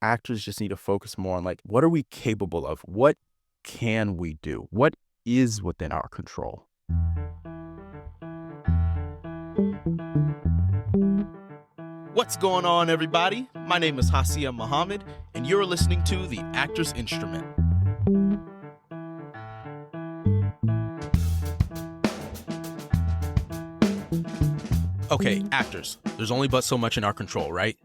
actors just need to focus more on like, what are we capable of? What can we do? What is within our control? What's going on, everybody? My name is Hasia Muhammad, and you're listening to The Actor's Instrument. Okay, actors, there's only but so much in our control, right?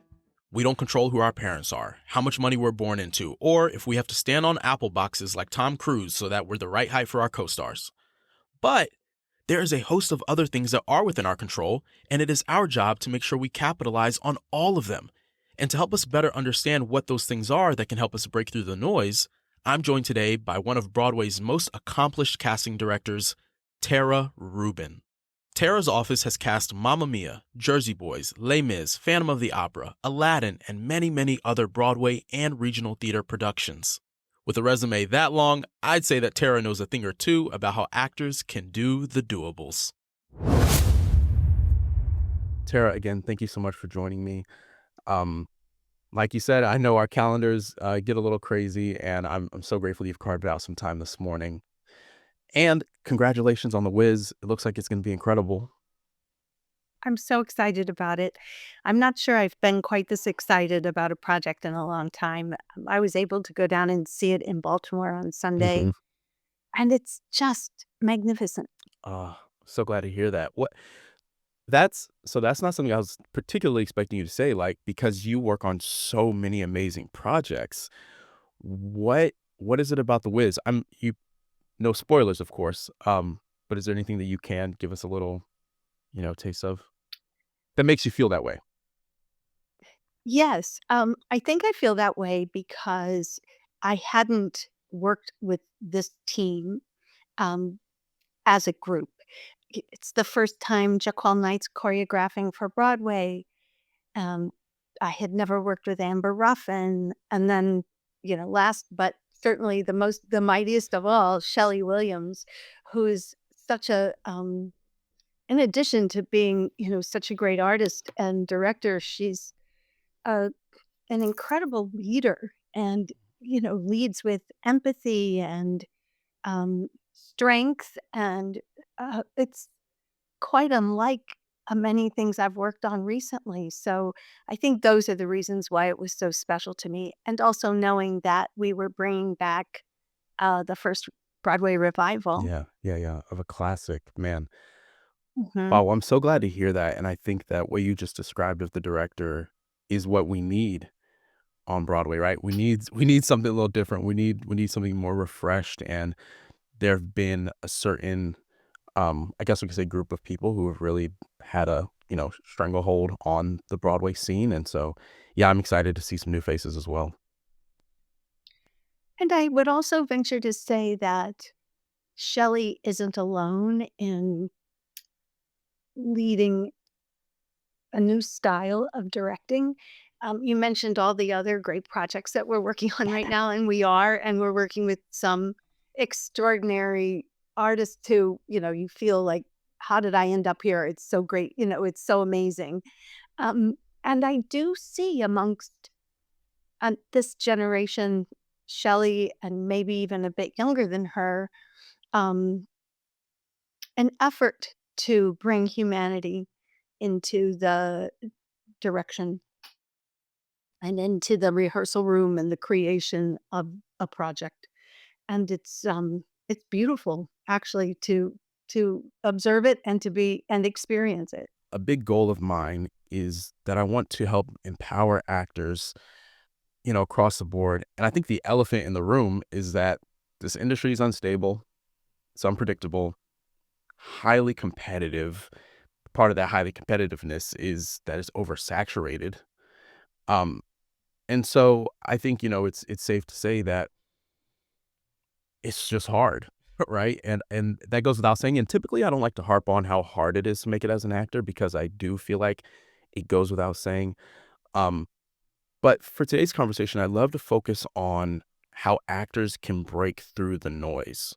We don't control who our parents are, how much money we're born into, or if we have to stand on apple boxes like Tom Cruise so that we're the right height for our co-stars. But there is a host of other things that are within our control, and it is our job to make sure we capitalize on all of them. And to help us better understand what those things are that can help us break through the noise, I'm joined today by one of Broadway's most accomplished casting directors, Tara Rubin. Tara's office has cast Mamma Mia, Jersey Boys, Les Mis, Phantom of the Opera, Aladdin, and many, many other Broadway and regional theater productions. With a resume that long, I'd say that Tara knows a thing or two about how actors can do the doables. Tara, again, thank you so much for joining me. Like you said, I know our calendars get a little crazy, and I'm so grateful you've carved out some time this morning. And congratulations on the Wiz. It looks like it's going to be incredible. I'm so excited about it. I'm not sure I've been quite this excited about a project in a long time. I was able to go down and see it in Baltimore on Sunday, Hmm. and it's just magnificent. So glad to hear that. That's not something I was particularly expecting you to say, like, because you work on so many amazing projects. What is it about the Wiz? No spoilers, of course. But is there anything that you can give us a little, taste of that makes you feel that way? Yes, I think I feel that way because I hadn't worked with this team um, as a group. It's the first time Jaqual Knight's choreographing for Broadway. Um, I had never worked with Amber Ruffin, and then, last but certainly the mightiest of all, Shelley Williams, who is such a in addition to being, such a great artist and director, she's a an incredible leader and, leads with empathy and strength. And it's quite unlike many things I've worked on recently. So I think those are the reasons why it was so special to me. And also knowing that we were bringing back the first Broadway revival. Yeah, yeah, yeah. Of a classic, man. Hmm. Wow, I'm so glad to hear that. And I think that what you just described of the director is what we need on Broadway, right? We need something a little different. We need something more refreshed. And there have been a certain I guess we could say group of people who have really had a, stranglehold on the Broadway scene. And so yeah, I'm excited to see some new faces as well. And I would also venture to say that Shelley isn't alone in leading a new style of directing. You mentioned all the other great projects that we're working on right now, and we're working with some extraordinary artists who, you feel like, how did I end up here? It's so great. It's so amazing. Um, and I do see amongst this generation, Shelley, and maybe even a bit younger than her, um, an effort to bring humanity into the direction and into the rehearsal room and the creation of a project. And it's beautiful actually to observe it and to be and experience it. A big goal of mine is that I want to help empower actors, across the board. And I think the elephant in the room is that this industry is unstable, it's unpredictable, highly competitive. Part of that highly competitiveness is that it's oversaturated. Um, and so I think, it's safe to say that it's just hard, right? And that goes without saying. And typically I don't like to harp on how hard it is to make it as an actor because I do feel like it goes without saying. Um, but for today's conversation, I love to focus on how actors can break through the noise,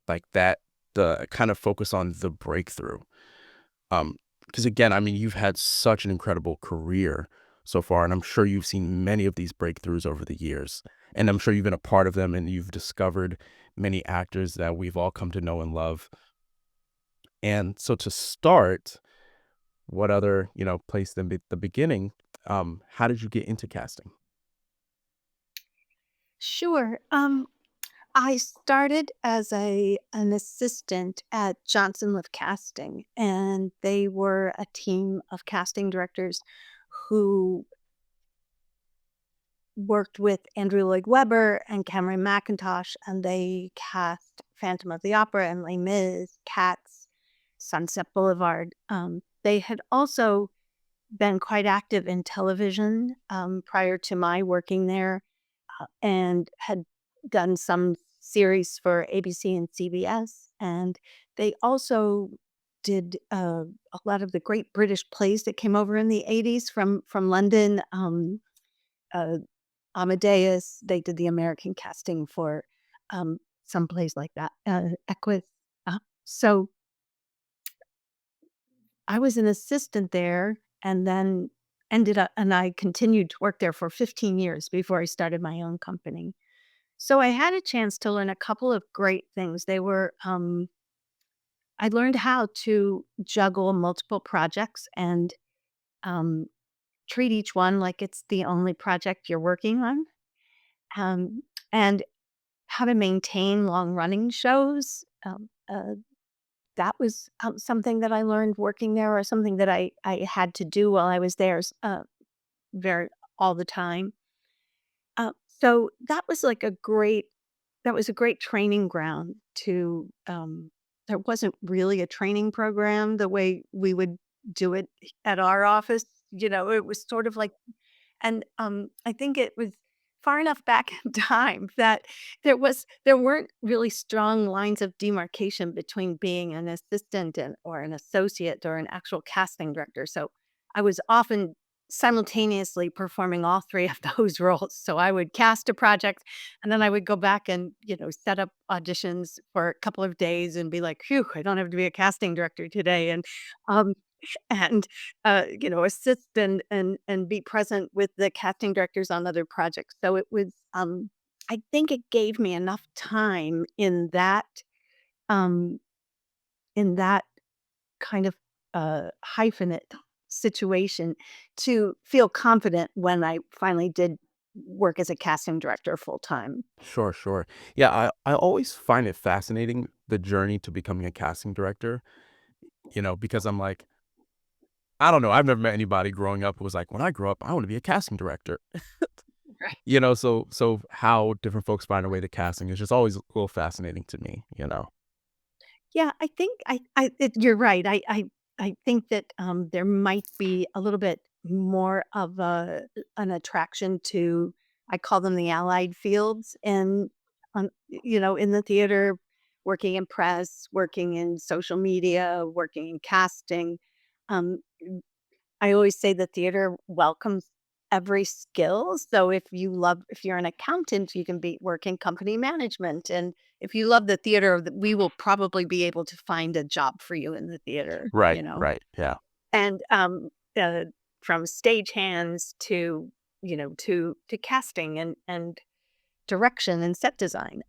like that, the kind of focus on the breakthrough. Because again, I mean, you've had such an incredible career. so far, and I'm sure you've seen many of these breakthroughs over the years, and I'm sure you've been a part of them, and you've discovered many actors that we've all come to know and love. And so to start, what other, place than the beginning, how did you get into casting? Sure. I started as an assistant at Johnson Lift Casting, and they were a team of casting directors who worked with Andrew Lloyd Webber and Cameron Mackintosh, and they cast Phantom of the Opera and Les Mis, Cats, Sunset Boulevard. They had also been quite active in television prior to my working there, and had done some series for ABC and CBS. And they also did a lot of the great British plays that came over in the 80s from London. Uh, Amadeus, they did the American casting for some plays like that. Equus. So I was an assistant there, and then ended up, and I continued to work there for 15 years before I started my own company. So I had a chance to learn a couple of great things. I learned how to juggle multiple projects and um, treat each one like it's the only project you're working on, um, and how to maintain long running shows. That was something that I learned working there, or something that I had to do while I was there, very all the time. So that was a great training ground to, there wasn't really a training program the way we would do it at our office. It was sort of like, and, I think it was far enough back in time that there weren't really strong lines of demarcation between being an assistant or an associate or an actual casting director. So I was often simultaneously performing all 3 of those roles. So I would cast a project, and then I would go back and, set up auditions for a couple of days and be like, "Phew, I don't have to be a casting director today." Um and assist and be present with the casting directors on other projects. So it was, I think it gave me enough time um, in that kind of hyphenate situation to feel confident when I finally did work as a casting director full time. Sure, sure. Yeah, I always find it fascinating, the journey to becoming a casting director, because I'm like, I don't know, I've never met anybody growing up who was like, "When I grow up, I wanna be a casting director." So how different folks find their way to casting is just always a little fascinating to me. Yeah, I think you're right. I think that, there might be a little bit more of an attraction to, I call them the allied fields, in the theater, working in press, working in social media, working in casting. Um, I always say the theater welcomes every skill. So if you're an accountant, you can be work in company management. And if you love the theater, we will probably be able to find a job for you in the theater, Right, right, yeah. And uh, from stagehands to, to casting and direction and set design.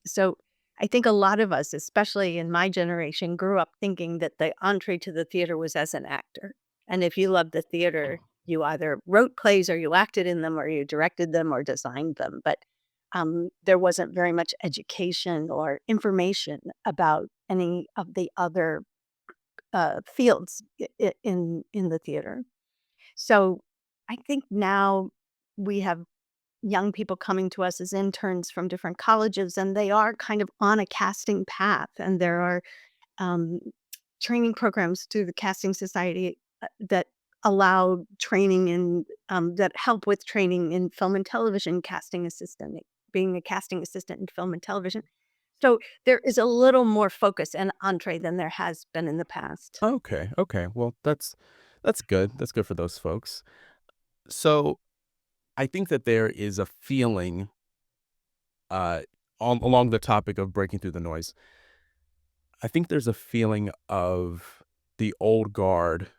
So I think a lot of us, especially in my generation, grew up thinking that the entree to the theater was as an actor. And if you loved the theater, you either wrote plays or you acted in them or you directed them or designed them. But there wasn't very much education or information about any of the other fields in the theater. So I think now we have young people coming to us as interns from different colleges, and they are kind of on a casting path. And there are um, training programs through the Casting Society that allow training in that help with training in film and television casting assistant, being a casting assistant in film and television. So there is a little more focus and entree than there has been in the past. Okay, okay, well, that's good, that's good for those folks. So, I think that there is a feeling, uh, along the topic of breaking through the noise. I think there's a feeling of the old guard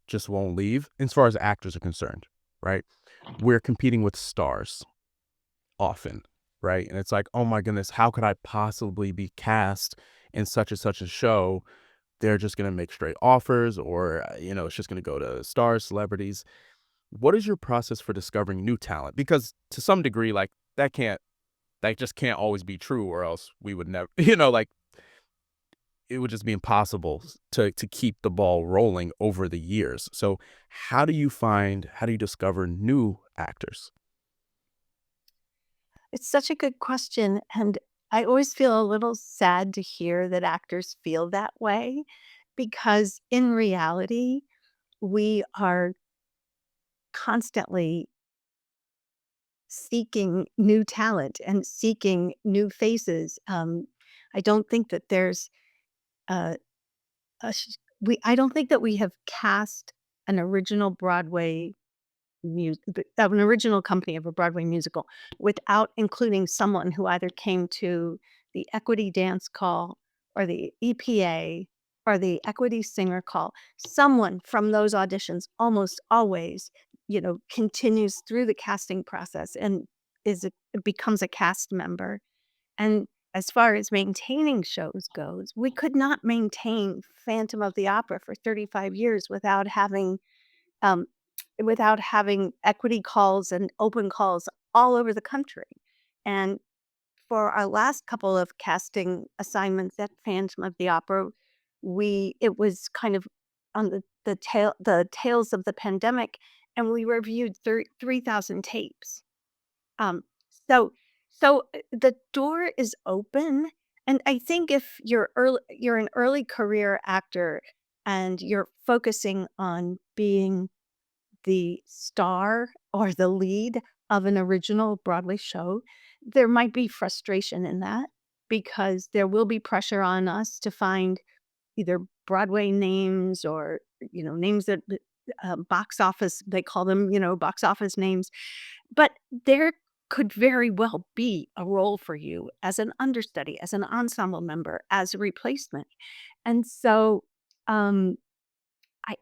just won't leave as far as actors are concerned. right? We're competing with stars often, right? And it's like, oh my goodness, how could I possibly be cast in such and such a show? They're just going to make straight offers, or, it's just going to go to stars, celebrities. What is your process for discovering new talent? Because to some degree, like that just can't always be true, or else we would never, like it would just be impossible to keep the ball rolling over the years. So how do you discover new actors? It's such a good question, and I always feel a little sad to hear that actors feel that way because in reality, we are constantly seeking new talent and seeking new faces. I don't think that there's a, a sh- I don't think that we have cast an original Broadway an original company of a Broadway musical without including someone who either came to the Equity Dance Call or the EPA or the Equity Singer Call. Someone from those auditions almost always, continues through the casting process and becomes a cast member. And as far as maintaining shows goes, we could not maintain Phantom of the Opera for 35 years um, without having equity calls and open calls all over the country. And for our last couple of casting assignments at Phantom of the Opera, it was kind of on the tails of the pandemic, and we reviewed 3,000 tapes. Um, so the door is open, and I think if you're an early career actor and you're focusing on being the star or the lead of an original Broadway show, there might be frustration in that because there will be pressure on us to find either Broadway names or, names that box office, they call them, box office names. But there could very well be a role for you as an understudy, as an ensemble member, as a replacement. And so um,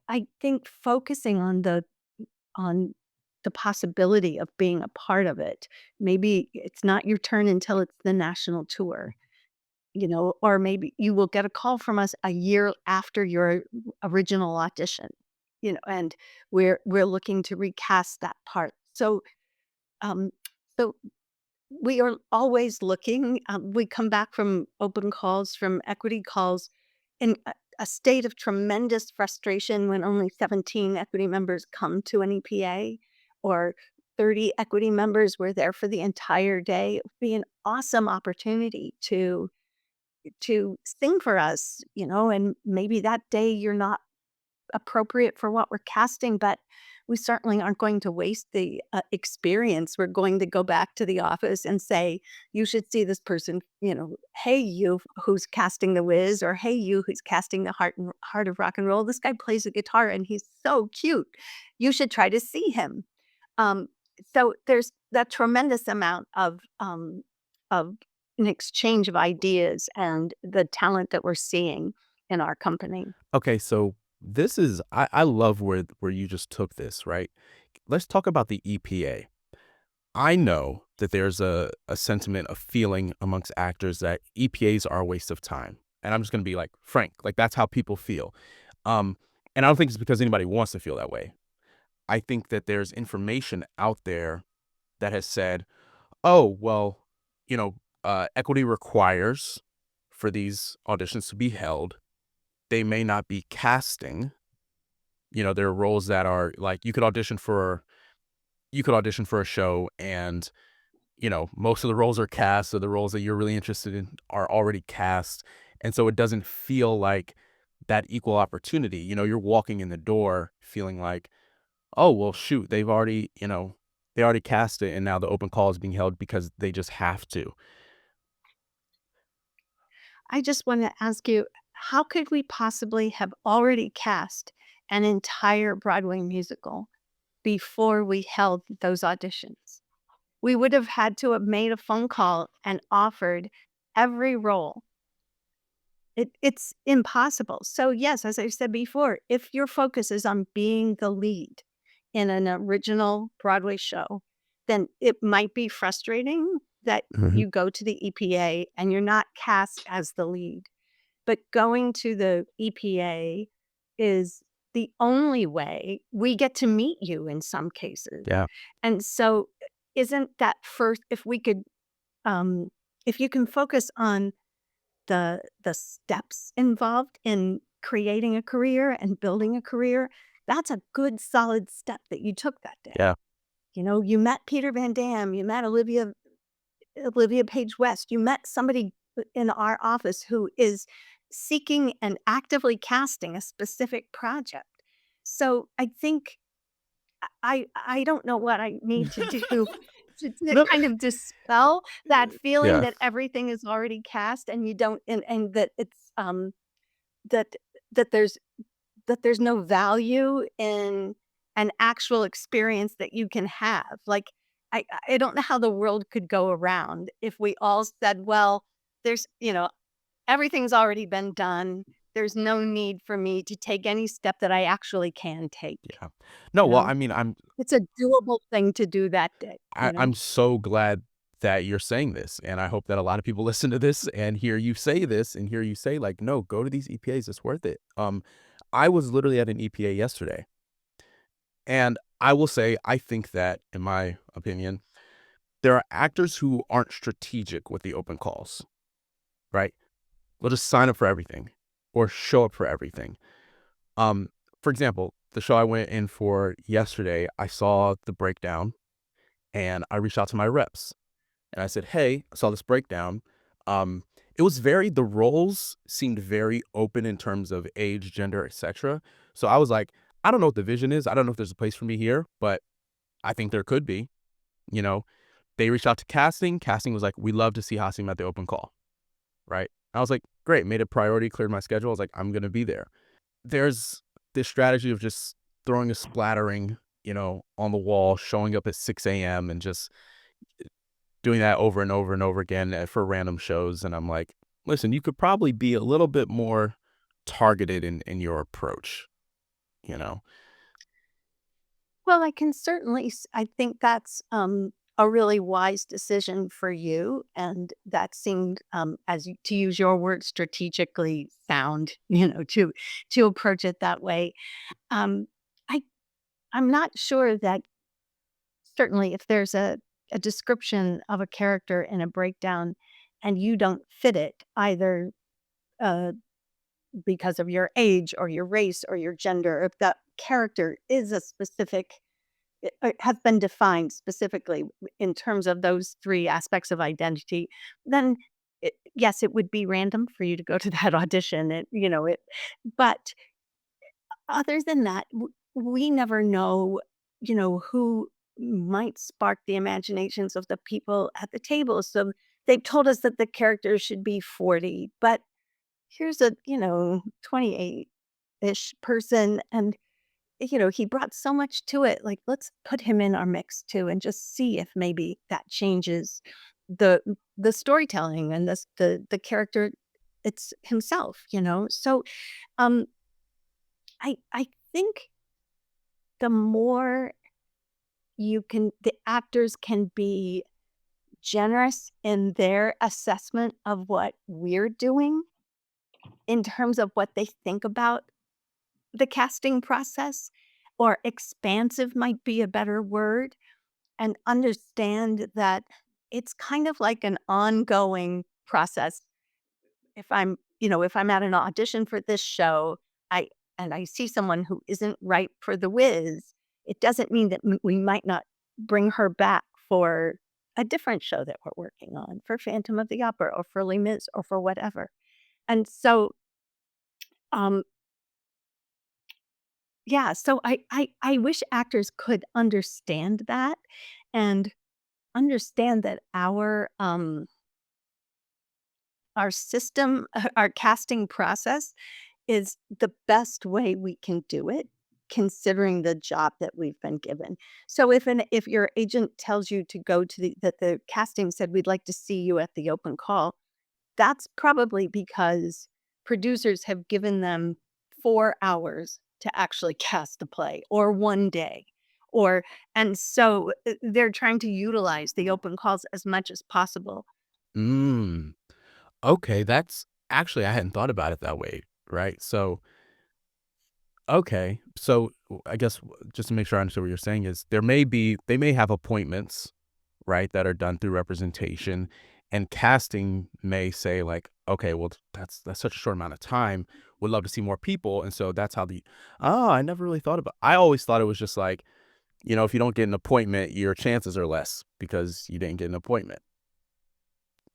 I think focusing on the possibility of being a part of it. Maybe it's not your turn until it's the national tour, or maybe you will get a call from us a year after your original audition, and we're looking to recast that part. Um, so we are always looking. We come back from open calls, from equity calls, in a state of tremendous frustration when only 17 equity members come to an EPA or 30 equity members were there for the entire day. It would be an awesome opportunity to sing for us, and maybe that day you're not appropriate for what we're casting, but we certainly aren't going to waste the experience. We're going to go back to the office and say, you should see this person, hey, you who's casting the Wiz, or hey, you who's casting the Heart of Rock and Roll. This guy plays the guitar and he's so cute. You should try to see him. Um, so there's that tremendous amount of an exchange of ideas and the talent that we're seeing in our company. Okay, so I love where you just took this, right? Let's talk about the EPA. I know that there's a sentiment, a feeling amongst actors that EPAs are a waste of time. And I'm just gonna be like frank, like that's how people feel. Um, and I don't think it's because anybody wants to feel that way. I think that there's information out there that has said, oh, well, equity requires for these auditions to be held. They may not be casting. There are roles that are like you could audition for a show, and most of the roles are cast, so the roles that you're really interested in are already cast. And so it doesn't feel like that equal opportunity. You're walking in the door feeling like, oh, well, shoot, they already cast it, and now the open call is being held because they just have to. I just want to ask you, how could we possibly have already cast an entire Broadway musical before we held those auditions? We would have had to have made a phone call and offered every role. It's impossible. So yes, as I said before, if your focus is on being the lead in an original Broadway show, then it might be frustrating that Mhm. you go to the EPA and you're not cast as the lead. But going to the EPA is the only way we get to meet you in some cases. Yeah. And so isn't that first um if you can focus on the steps involved in creating a career and building a career, that's a good solid step that you took that day. Yeah. You know, you met Peter Van Dam, you met Olivia Page West, you met somebody in our office who is seeking and actively casting a specific project. So I think I don't know what I need to do to No. kind of dispel that feeling Yeah. that everything is already cast and you don't and that it's, that that there's that there's no value in an actual experience that you can have. Like, I don't know how the world could go around if we all said, "Well, there's everything's already been done. There's no need for me to take any step that I actually can take." Yeah. No, You well, know? I mean, It's a doable thing to do that day, you know? I'm so glad that you're saying this, and I hope that a lot of people listen to this and hear you say this and hear you say, like, "No, go to these EPAs, it's worth it." I was literally at an EPA yesterday, and I will say, I think that, in my opinion, there are actors who aren't strategic with the open calls, right? They'll just sign up for everything or show up for everything. Um, for example, the show I went in for yesterday, I saw the breakdown, and I reached out to my reps. And I said, "Hey, I saw this breakdown." Um, it was the roles seemed very open in terms of age, gender, etc. So I was like, I don't know what the vision is. I don't know if there's a place for me here, but I think there could be. You know, they reached out to casting. Casting was like, "We love to see Hasim at the open call." Right. I was like, great, made a priority, cleared my schedule. I was like, I'm going to be there. There's this strategy of just throwing a splattering, on the wall, showing up at 6 a.m. and just doing that over and over and over again for random shows. And I'm like, listen, you could probably be a little bit more targeted in your approach, you know? Well, I think that's, a really wise decision for you, and that seemed, to use your word, strategically sound, to approach it that way. Um, I I'm not sure that certainly if there's a description of a character in a breakdown and you don't fit it either, uh, because of your age or your race or your gender, if that character is a specific has been defined specifically in terms of those 3 aspects of identity, then yes, it would be random for you to go to that audition, but other than that, we never know, who might spark the imaginations of the people at the table. So they've told us that the character should be 40, but here's a, 28-ish person, and he brought so much to it. Like, let's put him in our mix too and just see if maybe that changes the the storytelling and the character it's himself. So um I think the more the actors can be generous in their assessment of what we're doing in terms of what they think about the casting process, or expansive might be a better word, and understand that it's kind of like an ongoing process. If I'm at an audition for this show, I and I see someone who isn't right for the whiz, it doesn't mean that we might not bring her back for a different show that we're working on, for Phantom of the Opera or for Les Mis or for whatever. And so, um, yeah, so I wish actors could understand that and understand that our system, our casting process is the best way we can do it, considering the job that we've been given. So if your agent tells you to go to that the casting said, "We'd like to see you at the open call," that's probably because producers have given them 4 hours to actually cast the play, or 1 day, or and so they're trying to utilize the open calls as much as possible. Mm, okay, that's actually, I hadn't thought about it that way, right? So, okay, so I guess just to make sure I understand what you're saying is they may have appointments, right, that are done through representation, and casting may say like, okay, well, that's such a short amount of time. Would love to see more people, and so that's how the oh, I never really thought about. I always thought it was just like, if you don't get an appointment, your chances are less because you didn't get an appointment.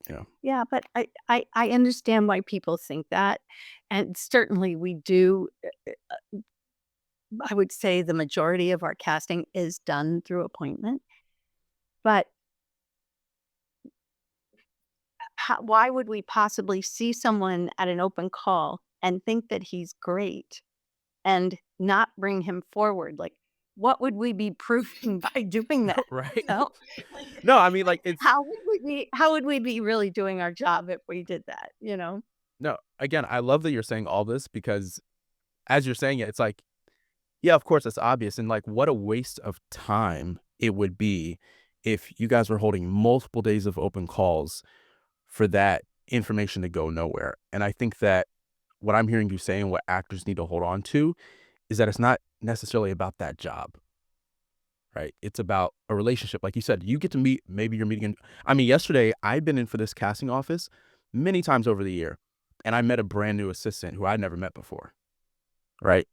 You know, Yeah, but I understand why people think that, and certainly we do. I would say the majority of our casting is done through appointment, but why would we possibly see someone at an open call and think that he's great and not bring him forward? Like, what would we be proving by doing that? right? You know? No, I mean like it's How would we be really doing our job if we did that, you know? no. Again, I love that you're saying all this because as you're saying it, it's like, yeah, of course, it's obvious, and like, what a waste of time it would be if you guys were holding multiple days of open calls for that information to go nowhere. And I think that what I'm hearing you saying, what actors need to hold on to, is that it's not necessarily about that job, right? It's about a relationship. Like you said, you get to meet, maybe you're meeting. I mean, yesterday, I've been in for this casting office many times over the year, and I met a brand new assistant who I'd never met before, right?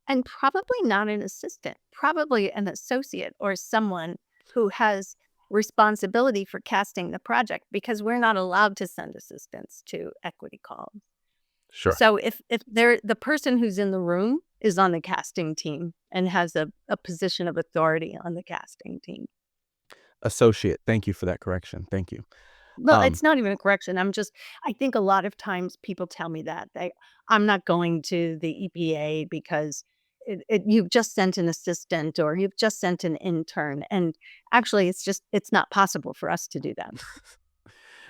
And probably not an assistant, probably an associate or someone who has responsibility for casting the project because we're not allowed to send assistants to equity calls. Sure. So if they're the person who's in the room is on the casting team and has a position of authority on the casting team. Associate. Thank you for that correction. Thank you. Well, Um, it's not even a correction. I think a lot of times people tell me that I'm not going to the EPA because you've just sent an assistant or you've just sent an intern. And actually, it's not possible for us to do that.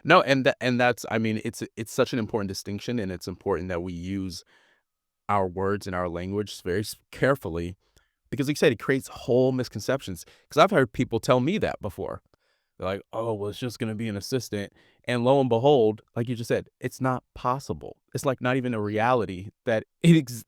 no, and that's, I mean, it's such an important distinction, and it's important that we use our words and our language very carefully because, like you said, it creates whole misconceptions. Because I've heard people tell me that before. They're like, "Oh, well, it's just gonna be an assistant," and lo and behold, like you just said, it's not possible. It's like not even a reality that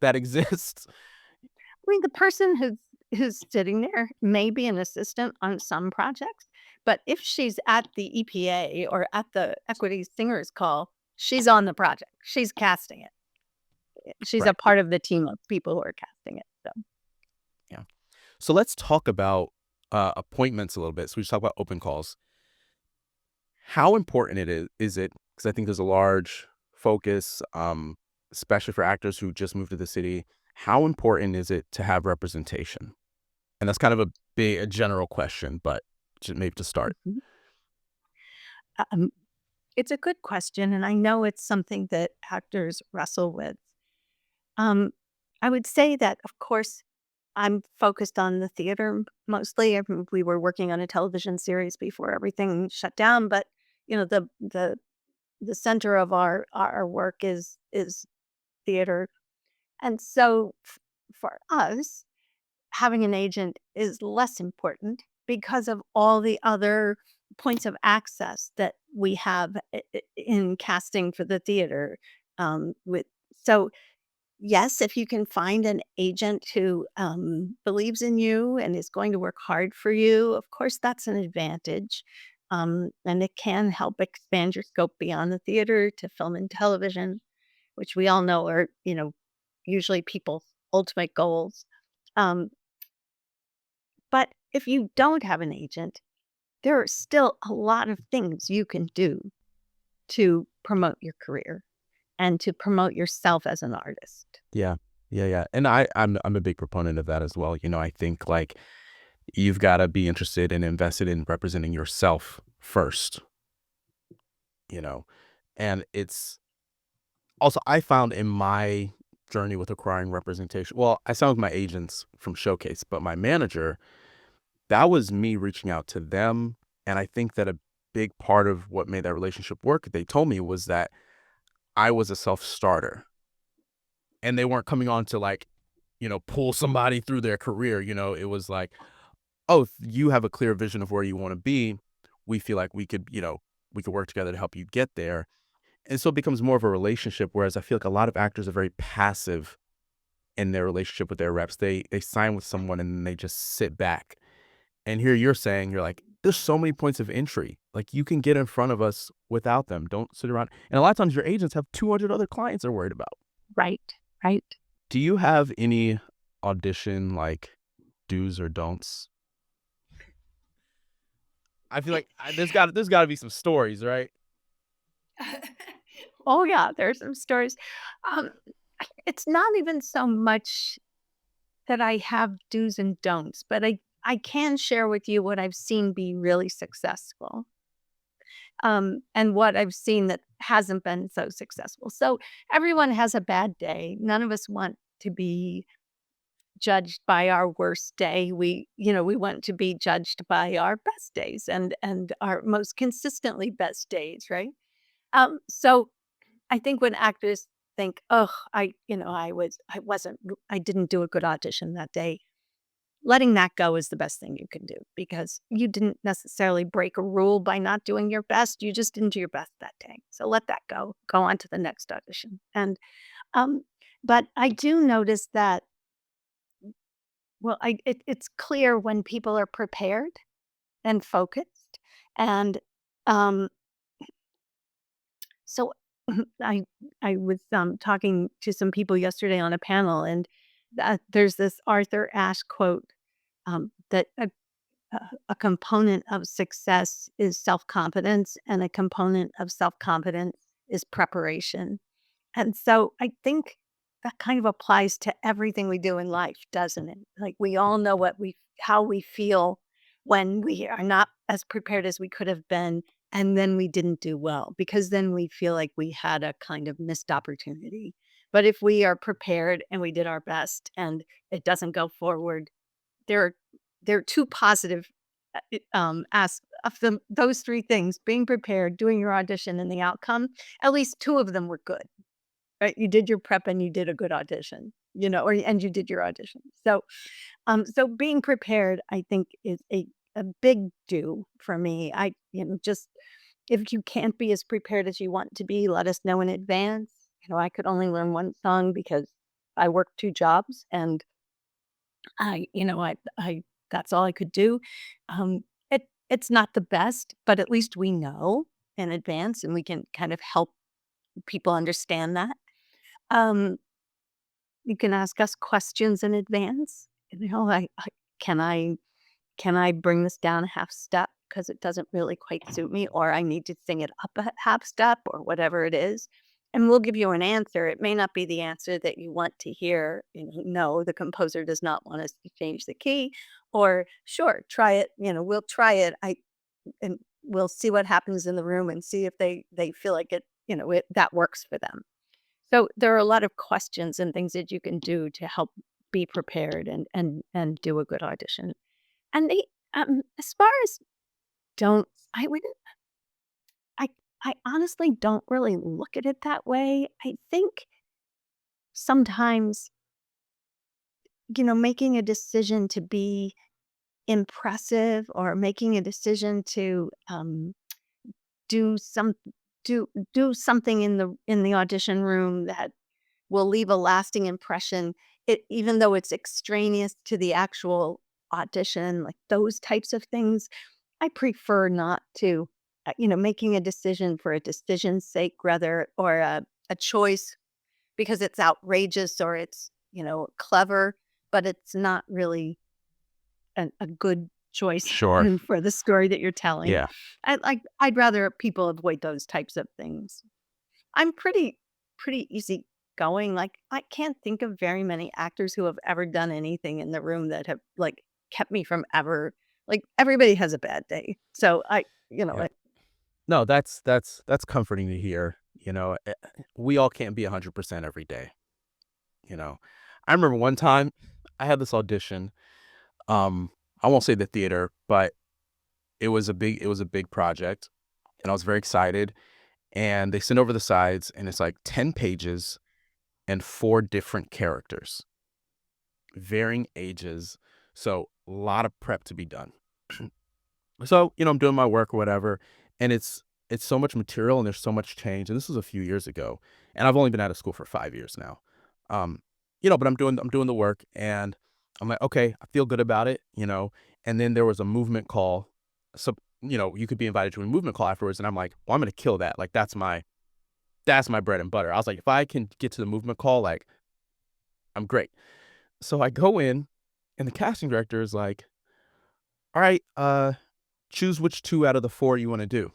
that exists. I mean, the person who's sitting there may be an assistant on some projects, but if she's at the EPA or at the Equity Singers Call, she's on the project. She's casting it. She's a Right. part of the team of people who are casting it. So, Yeah. So let's talk about appointments a little bit. So we just talk about open calls. How important is it? Because I think there's a large focus, especially for actors who just moved to the city. How important is it to have representation? And that's kind of a general question, but maybe to start. mhm. Um, it's a good question, and I know it's something that actors wrestle with. Um, I would say that, of course, I'm focused on the theater mostly. I mean, we were working on a television series before everything shut down, but the center of our work is theater, and so for us, having an agent is less important because of all the other points of access that we have in casting for the theater. With so Yes, if you can find an agent who believes in you and is going to work hard for you, of course, that's an advantage. And it can help expand your scope beyond the theater to film and television, which we all know are, usually people's ultimate goals. Um, but if you don't have an agent, there are still a lot of things you can do to promote your career and to promote yourself as an artist. Yeah. Yeah, yeah. And I'm a big proponent of that as well. I think like you've got to be interested and invested in representing yourself first, you know. And it's also, I found in my journey with acquiring representation, well, I signed with my agents from Showcase, but my manager, that was me reaching out to them. And I think that a big part of what made that relationship work, they told me, was that I was a self-starter and they weren't coming on to like, pull somebody through their career. It was like, oh, if you have a clear vision of where you want to be. We feel like we could, we could work together to help you get there. And so it becomes more of a relationship. Whereas I feel like a lot of actors are very passive in their relationship with their reps. They sign with someone and then they just sit back. And here you're saying, you're like, there's so many points of entry. Like you can get in front of us without them. Don't sit around. And a lot of times your agents have 200 other clients they're worried about. Right, right. Do you have any audition like do's or don'ts? I feel like there's got to be some stories, right? Oh, yeah, there's some stories. Um, it's not even so much that I have do's and don'ts, but I can share with you what I've seen be really successful, and what I've seen that hasn't been so successful. So everyone has a bad day. None of us want to be judged by our worst day. We want to be judged by our best days and our most consistently best days, right? So I think when actors think, "Oh, I didn't do a good audition that day," letting that go is the best thing you can do because you didn't necessarily break a rule by not doing your best. You just didn't do your best that day. So let that go. Go on to the next audition. And um, but I do notice that. Well, it's clear when people are prepared and focused, and um, so I I was talking to some people yesterday on a panel, and there's this Arthur Ashe quote that a component of success is self confidence, and a component of self confidence is preparation. And so I think that kind of applies to everything we do in life, doesn't it? Like we all know how we feel when we are not as prepared as we could have been and then we didn't do well because then we feel like we had a kind of missed opportunity. But if we are prepared and we did our best and it doesn't go forward, there are there are 2 positive, as of those 3 things, being prepared, doing your audition, and the outcome, at least 2 of them were good. Right, you did your prep and you did a good audition, and you did your audition. So being prepared, I think, is a big do for me. Just if you can't be as prepared as you want to be, let us know in advance. I could only learn 1 song because I work 2 jobs, and I that's all I could do. It's not the best, but at least we know in advance, and we can kind of help people understand that. Um, you can ask us questions in advance. Can I can I bring this down a half step because it doesn't really quite suit me, or I need to sing it up a half step, or whatever it is, and we'll give you an answer. It may not be the answer that you want to hear. No, the composer does not want us to change the key, or sure, try it. We'll try it. And we'll see what happens in the room and see if they feel like it. That works for them. So there are a lot of questions and things that you can do to help be prepared and do a good audition. And as far as don't I wouldn't I I honestly don't really look at it that way. I think sometimes, making a decision to be impressive or making a decision to do some do something in the audition room that will leave a lasting impression, even though it's extraneous to the actual audition, like those types of things, I prefer not to, making a decision for a decision's sake rather, or a choice because it's outrageous or it's, clever, but it's not really a good choice Sure. for the story that you're telling. Yeah. I'd rather people avoid those types of things. I'm pretty easygoing, like, I can't think of very many actors who have ever done anything in the room that have, like, kept me from ever everybody has a bad day. So Yeah. No, that's comforting to hear. We all can't be 100% every day. You know, I remember one time I had this audition. Um, I won't say the theater, but it was a big project, and I was very excited. And they sent over the sides, and it's like 10 pages and 4 different characters, varying ages. So lot of prep to be done. So, I'm doing my work or whatever, and it's so much material and there's so much change. And this was a few years ago, and I've only been out of school for 5 years now. Um, but I'm doing the work, and I'm like, okay, I feel good about it. And then there was a movement call, so you could be invited to a movement call afterwards, and I'm like, well, I'm gonna kill that. Like that's my bread and butter. I was like, if I can get to the movement call, like I'm great. So I go in, and the casting director is like, all right, choose which two out of the four you want to do.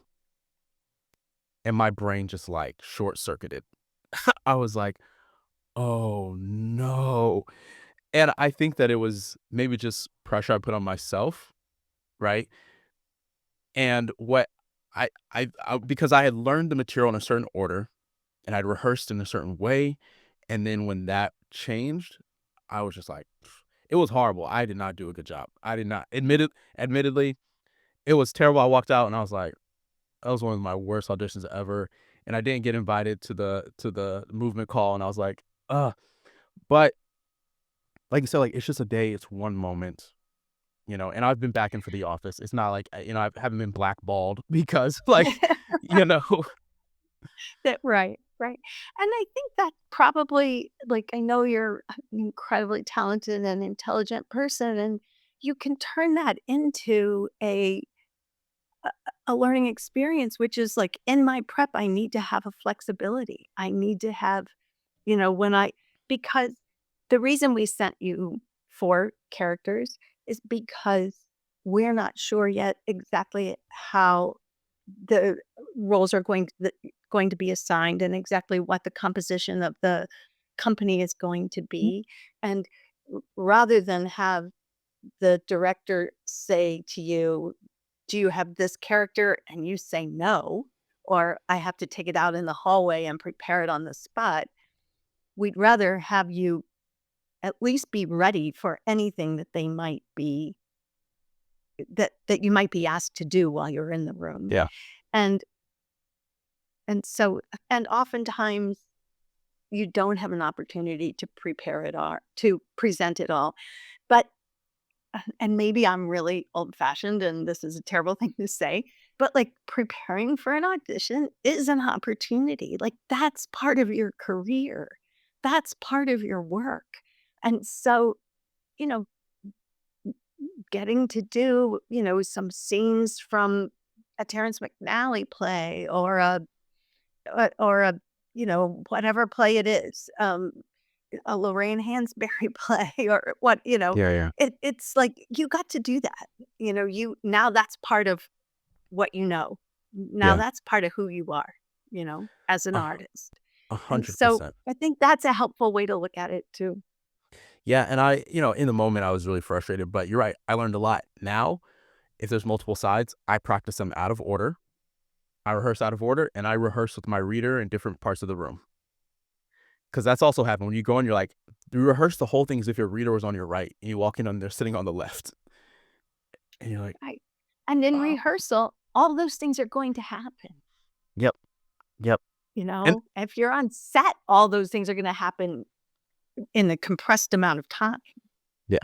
And my brain just like short circuited. I was like, oh no. And I think that it was maybe just pressure I put on myself, right? And what because I had learned the material in a certain order and I'd rehearsed in a certain way. And then when that changed, I was just like, it was horrible. I did not do a good job. I did not admittedly, it was terrible. I walked out and I was like, that was one of my worst auditions ever, and I didn't get invited to the movement call, and I was like, ugh. But like you said, like, it's just a day, it's one moment, and I've been back in for The Office. It's not like, I haven't been blackballed because, like, you know That right, right. And I think that probably like I know you're an incredibly talented and intelligent person and you can turn that into a learning experience which is like in my prep I need to have a flexibility. I need to have, when I because the reason we sent you 4 characters is because we're not sure yet exactly how the roles are going to be assigned and exactly what the composition of the company is going to be. And rather than have the director say to you, "Do you have this character?" and you say no, or I have to take it out in the hallway and prepare it on the spot, we'd rather have you at least be ready for anything that you might be asked to do while you're in the room. Yeah. And And so and oftentimes, you don't have an opportunity to prepare it all to present it all. But and maybe I'm really old-fashioned and this is a terrible thing to say, but, like, preparing for an audition is an opportunity. Like, that's part of your career. That's part of your work. And so, you know, getting to do, some scenes from a Terrence McNally play or a, whatever play it is, a Lorraine Hansberry play or what, Yeah, yeah. it's like you got to do that. You now that's part of what you know. Now Yeah. that's part of who you are, as an A artist. And so 100%. I think that's a helpful way to look at it too. Yeah, and in the moment, I was really frustrated, but you're right, I learned a lot. Now, if there's multiple sides, I practice them out of order, I rehearse out of order, and I rehearse with my reader in different parts of the room. Because that's also happened when you go in, you're like, you rehearse the whole thing as if your reader was on your right, and you walk in and they're sitting on the left, and you're like, Right. And in "Oh." rehearsal, all those things are going to happen. Yep, yep, and If you're on set, all those things are going to happen in a compressed amount of time. yeah,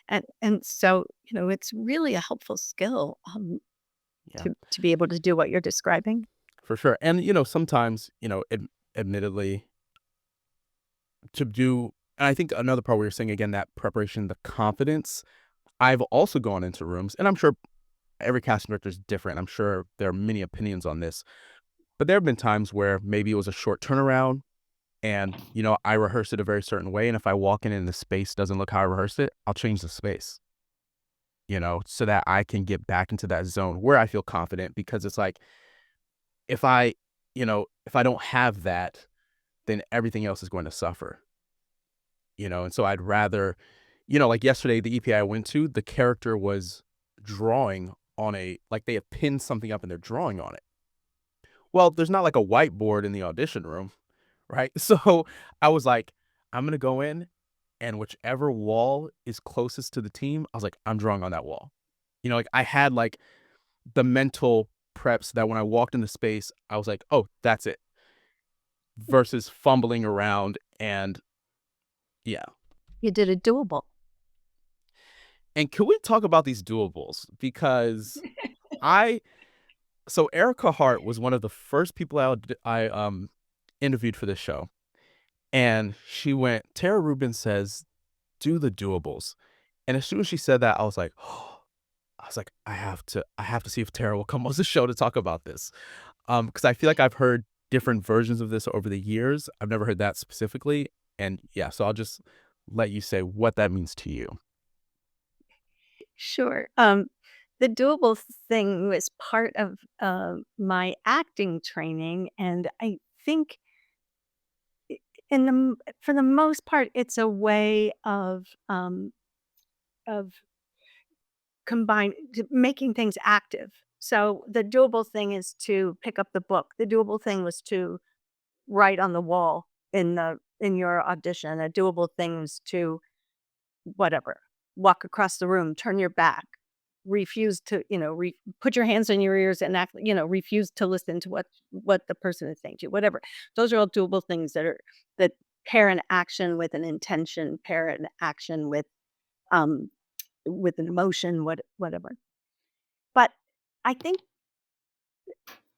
And so, it's really a helpful skill, yeah, to be able to do what you're describing. for sure, and, sometimes, admittedly, to do and I think another part where you're saying, again, that preparation, the confidence, I've also gone into rooms, and I'm sure every casting director is different, I'm sure there are many opinions on this, but there have been times where maybe it was a short turnaround and, I rehearsed it a very certain way, and if I walk in and the space doesn't look how I rehearsed it, I'll change the space, so that I can get back into that zone where I feel confident because it's like, if if I don't have that, then everything else is going to suffer, and so I'd rather, like yesterday, the EPI I went to, the character was drawing on like they have pinned something up and they're drawing on it. Well, there's not like a whiteboard in the audition room, right? So I was like, I'm going to go in and whichever wall is closest to the team, I was like, I'm drawing on that wall. Like I had like the mental prep so that when I walked into space, I was like, oh, that's it versus fumbling around and yeah. You did it doable. And can we talk about these doables? Because I so Erica Hart was one of the first people I interviewed for this show, and she went, "Tara Rubin says, do the doables." And as soon as she said that, I was like, I have to see if Tara will come on the show to talk about this. Because I feel like I've heard different versions of this over the years. I've never heard that specifically, and yeah, so I'll just let you say what that means to you. Sure. The doable thing was part of my acting training, and I think for the most part, it's a way of making things active. So the doable thing is to pick up the book. The doable thing was to write on the wall in your audition. A doable thing was to whatever, walk across the room, turn your back, refuse to, put your hands on your ears and act, refuse to listen to what the person is saying to you, whatever. Those are all doable things that pair an action with an intention, pair an action um with an emotion, whatever. But I think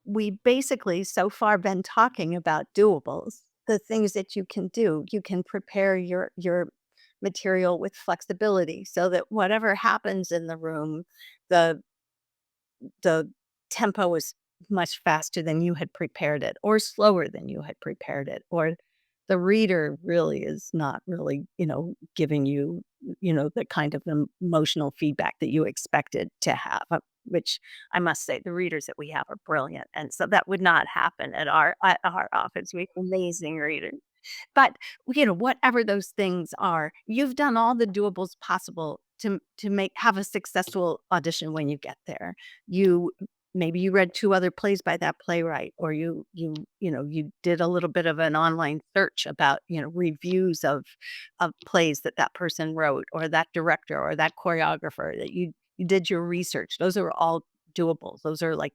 we basically so far been talking about doables, the things that you can do. You can prepare your material with flexibility so that whatever happens in the room, the the tempo is much faster than you had prepared it or slower than you had prepared it, or the reader really is not really, giving you, the kind of emotional feedback that you expected to have, which I must say the readers that we have are brilliant. And so that would not happen at our office. We have amazing readers. But, whatever those things are, you've done all the doables possible to make have a successful audition when you get there. You maybe you read 2 other plays by that playwright, or you did a little bit of an online search about, reviews of plays that that person wrote, or that director, or that choreographer, that you did your research. Those are all doables. Those are, like,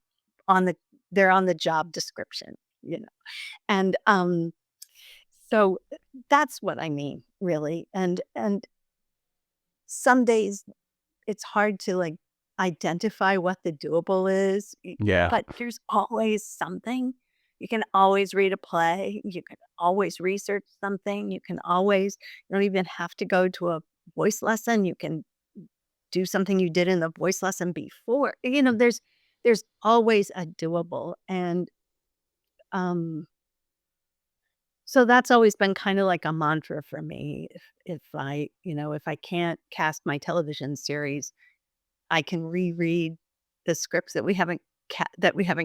on the they're on the job description, you know? And, so that's what I mean, really. And some days it's hard to, like, identify what the doable is, Yeah, but there's always something. You can always read a play, you can always research something, you don't even have to go to a voice lesson, you can do something you did in the voice lesson before. There's always a doable, and, um so that's always been kinda like a mantra for me. If I can't cast my television series, I can reread the scripts that we haven't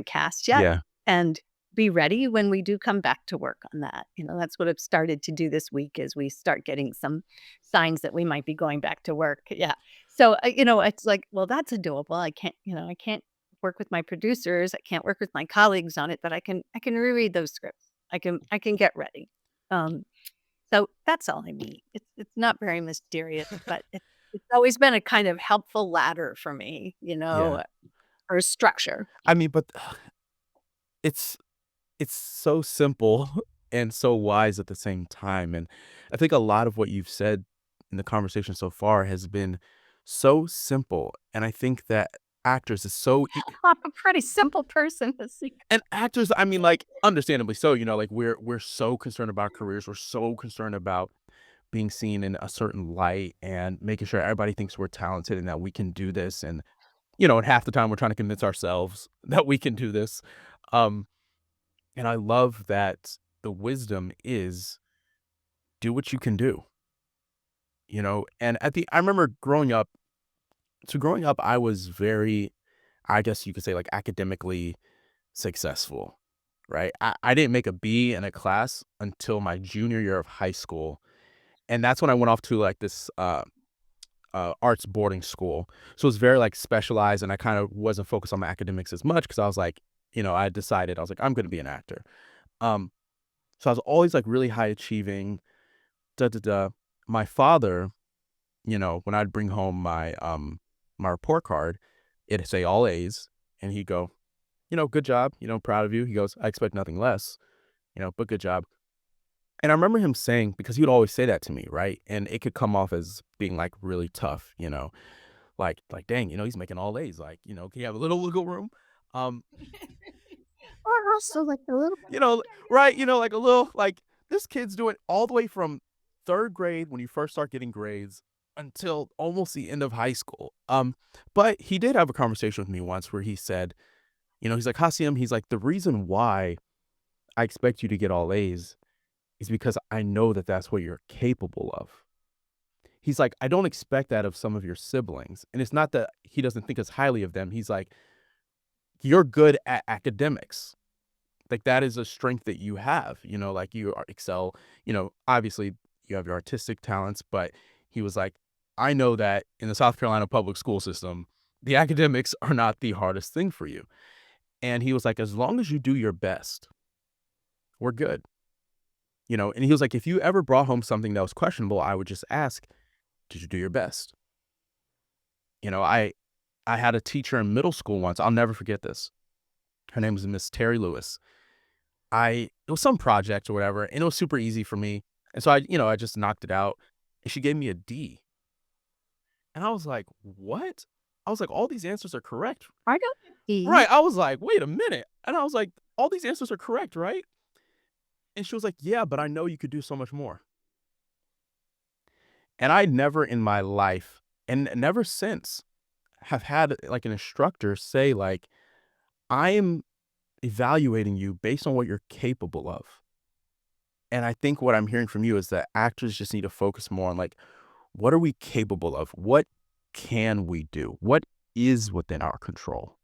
cast yet, yeah, and be ready when we do come back to work on that. That's what I've started to do this week as we start getting some signs that we might be going back to work. Yeah. So, it's like, well, that's a doable. I can't work with my producers. I can't work with my colleagues on it, but I can reread those scripts. I can get ready. Um, so that's all I mean. It's not very mysterious, but it's always been a kind of helpful ladder for me, yeah. or structure. I mean, but it's it's so simple and so wise at the same time, and I think a lot of what you've said in the conversation so far has been so simple, and I think that actors is so I'm a pretty simple person to see. and actors, I mean, like, understandably so, like, we're so concerned about our careers, we're so concerned about being seen in a certain light and making sure everybody thinks we're talented and that we can do this, and, and half the time we're trying to convince ourselves that we can do this, um, and I love that the wisdom is do what you can do, and I remember growing up, I was very, I guess you could say, like, academically successful, right? I didn't make a B in a class until my junior year of high school, and that's when I went off to, like, this, arts boarding school. So, it's very, like, specialized, and I kinda wasn't focused on my academics as much because I was like, I decided, I was like, "I'm gonna be an actor." Um, so I was always, like, really high achieving, da, da, da. My father, when I'd bring home my report card, it'd say all A's, and he'd go, "Good job, proud of you." He goes, "I expect nothing less, but good job." And I remember him saying, because he would always say that to me, right? And it could come off as being, like, really tough, like, dang, he's making all A's. Like, can you have a little wiggle room? Um, Or also like a little bit you of know, right? Like a little like this kid's doing all the way from third grade when you first start getting grades until almost the end of high school. But he did have a conversation with me once where he said, he's like, Hasim, he's like, the reason why I expect you to get all A's is because I know that that's what you're capable of. He's like, I don't expect that of some of your siblings. And it's not that he doesn't think as highly of them. He's like, you're good at academics. Like that is a strength that you have, like excel, obviously you have your artistic talents, but he was like, I know that in the South Carolina public school system, the academics are not the hardest thing for you. And he was like, as long as you do your best, we're good. And he was like, if you ever brought home something that was questionable, I would just ask, did you do your best? I had a teacher in middle school once. I'll never forget this. Her name was Miss Terry Lewis. It was some project or whatever, and it was super easy for me. And so I just knocked it out, and she gave me a D. And I was like, "What?" I was like, "All these answers are correct." I got Right. E. I was like, "Wait a minute." And I was like, "All these answers are correct, right?" And she was like, "Yeah, but I know you could do so much more." And I never in my life and never since have had like an instructor say like, "I am evaluating you based on what you're capable of." And I think what I'm hearing from you is that actors just need to focus more on like, what are we capable of? What can we do? What is within our control?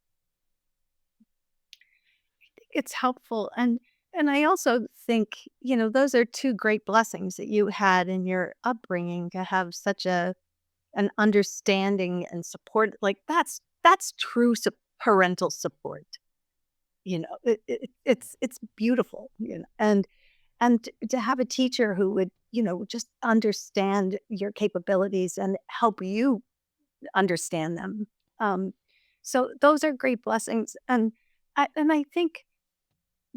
It's helpful, and I also think, those are 2 great blessings that you had in your upbringing to have such an understanding and support, like, that's true parental support, it's beautiful, and to have a teacher who would, just understand your capabilities and help you understand them, so those are great blessings, and I think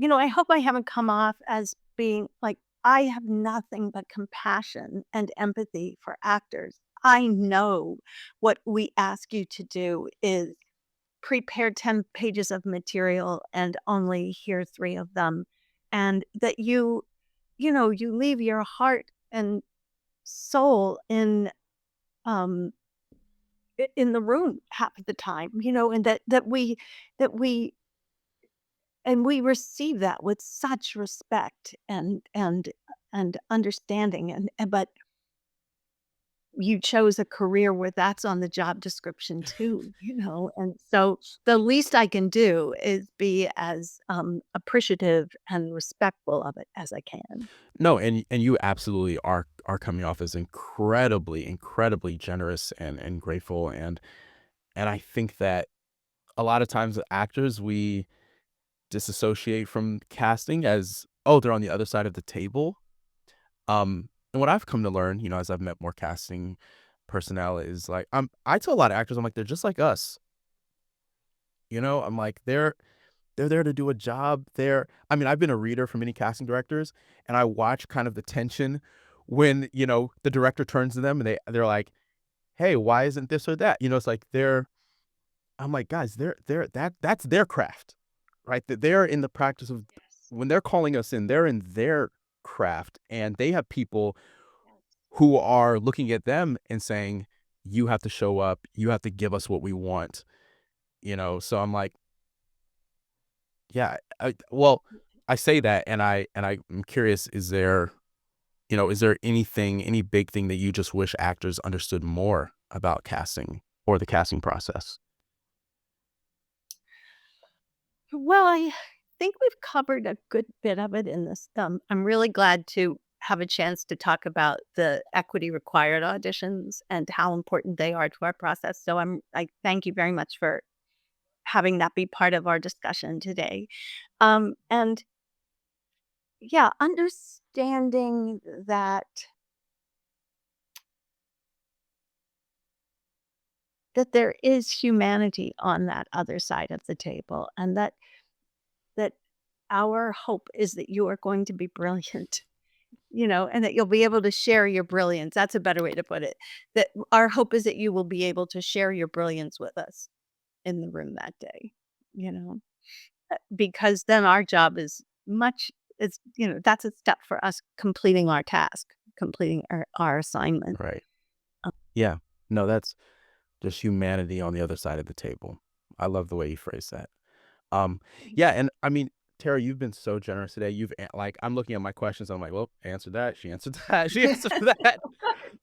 I hope I haven't come off as being like, I have nothing but compassion and empathy for actors. I know what we ask you to do is prepare 10 pages of material and only hear 3 of them. And that you leave your heart and soul um in the room half of the time, and that we and we receive that with such respect and understanding, but you chose a career where that's on the job description too, and so the least I can do is be as, appreciative and respectful of it as I can. No, and you absolutely are coming off as incredibly, incredibly generous and grateful. And I think that a lot of times with actors, we disassociate from casting as, oh, they're on the other side of the table. And what I've come to learn, as I've met more casting personnel is like I tell a lot of actors, I'm like, they're just like us. I'm like, they're there to do a job. I mean, I've been a reader for many casting directors, and I watch kind of the tension when, the director turns to them and they're like, "Hey, why isn't this or that?" It's like I'm like, "Guys, that's their craft." Right? That they're in the practice of Yes. when they're calling us in, they're in their craft and they have people who are looking at them and saying, "You have to show up. You have to give us what we want." So I'm like, yeah, well, I say that and I'm curious, is there anything, any big thing that you just wish actors understood more about casting or the casting process? Well, I think we've covered a good bit of it in this. I'm really glad to have a chance to talk about the equity required auditions and how important they are to our process. So I thank you very much for having that be part of our discussion today. And yeah, understanding that there is humanity on that other side of the table, and that our hope is that you are going to be brilliant. and that you'll be able to share your brilliance. That's a better way to put it. That our hope is that you will be able to share your brilliance with us in the room that day, you know, because then our job is that's a step for us completing our task, completing our assignment. Right. Um, Yeah. No, that's just humanity on the other side of the table. I love the way you phrase that. Yeah, and I mean, Tara, you've been so generous today. Like, I'm looking at my questions. I'm like, well, answered that. She answered that. She answered that.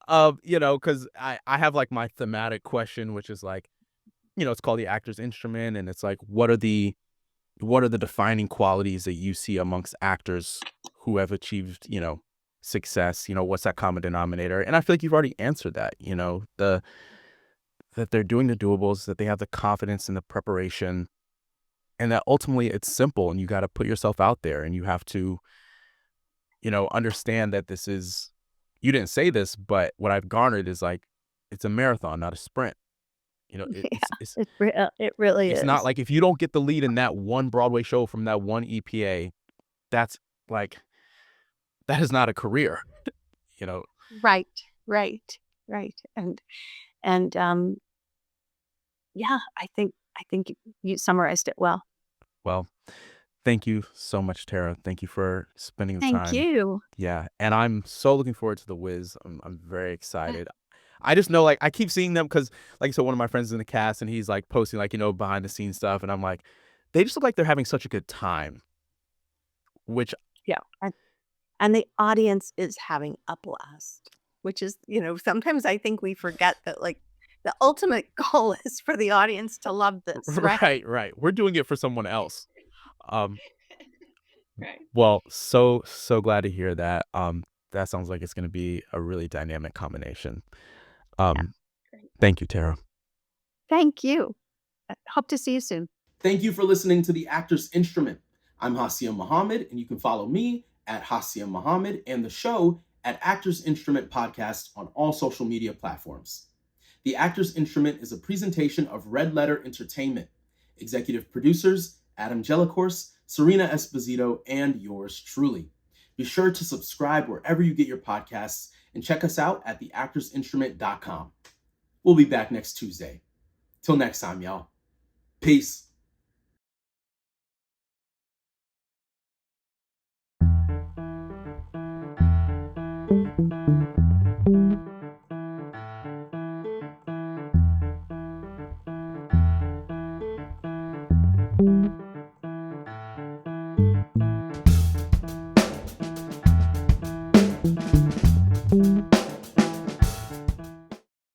Because I have like my thematic question, which is like, it's called the actor's instrument, and it's like, what are the defining qualities that you see amongst actors who have achieved, success? What's that common denominator? And I feel like you've already answered that. That they're doing the doables, that they have the confidence and the preparation, and that ultimately it's simple, and you got to put yourself out there, and you have to, understand that you didn't say this, but what I've garnered is like, it's a marathon, not a sprint. yeah, it really It's not is. like if you don't get the lead in that one Broadway show from that one EPA, that's like, that is not a career, you know. Right, right, right. And yeah, I think you summarized it well. Well, thank you so much, Tara. Thank you for spending the Thank time. you. Yeah, and I'm so looking forward to the Wiz. I'm very excited. I just know, like, I keep seeing them because, like I said, one of my friends is in the cast, and he's like posting, like, behind the scenes stuff, and I'm like, they just look like they're having such a good time. Which, Yeah. And the audience is having a blast, which is, sometimes I think we forget that, like, the ultimate goal is for the audience to love this, right? right, right, we're doing it for someone else. Um, Right. well, so glad to hear that. That sounds like it's going to be a really dynamic combination. Yeah. Um, Great. thank you, Tara. Thank you. Hope to see you soon. Thank you for listening to The Actor's Instrument. I'm Hasia Muhammad, and you can follow me at Hasia Muhammad and the show at Actors Instrument Podcast on all social media platforms. The Actor's Instrument is a presentation of Red Letter Entertainment. Executive producers Adam Jellicourse, Serena Esposito, and yours truly. Be sure to subscribe wherever you get your podcasts and check us out at theactorsinstrument.com. We'll be back next Tuesday. Till next time, y'all. Peace.